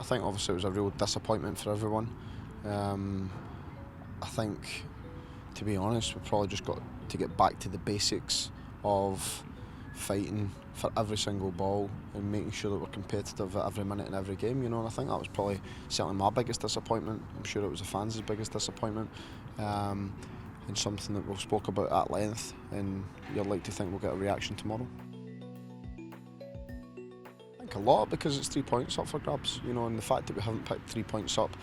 I think obviously it was a real disappointment for everyone. I think, to be honest, we've probably just got to get back to the basics of fighting for every single ball and making sure that we're competitive at every minute in every game, and I think that was probably certainly my biggest disappointment. I'm sure it was the fans' biggest disappointment, and something that we've spoke about at length, and you'd like to think we'll get a reaction tomorrow. I think a lot, because it's 3 points up for grabs, and the fact that we haven't picked 3 points up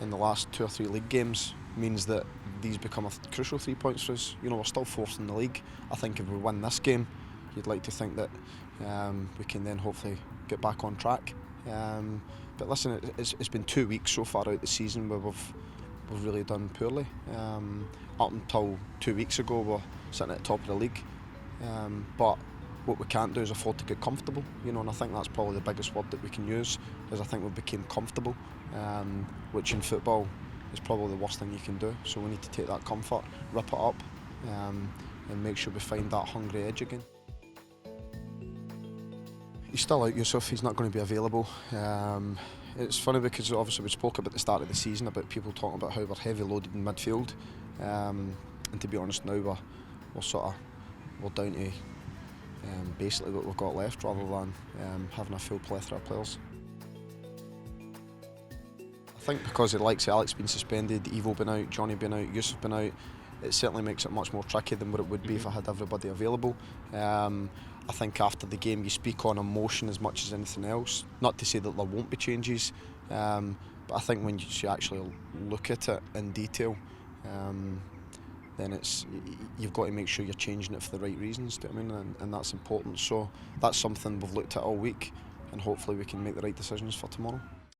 in the last 2 or 3 league games means that these become a crucial 3 points for us. We're still fourth in the league. I think if we win this game, you'd like to think that we can then hopefully get back on track. But listen, it's been 2 weeks so far out the season where we've really done poorly. Up until 2 weeks ago, we're sitting at the top of the league. But what we can't do is afford to get comfortable, and I think that's probably the biggest word that we can use, is I think we became comfortable, which in football is probably the worst thing you can do. So we need to take that comfort, rip it up, and make sure we find that hungry edge again. He's still out, Yusuf. He's not going to be available. It's funny because obviously we spoke about the start of the season about people talking about how we're heavy loaded in midfield, and to be honest, now we're down to basically what we've got left, rather than having a full plethora of players. I think because of Alex being suspended, Evo been out, Johnny been out, Yusuf been out, it certainly makes it much more tricky than what it would be if I had everybody available. I think after the game you speak on emotion as much as anything else. Not to say that there won't be changes, but I think when you actually look at it in detail, then you've got to make sure you're changing it for the right reasons, do you know what I mean? And that's important. So that's something we've looked at all week, and hopefully we can make the right decisions for tomorrow.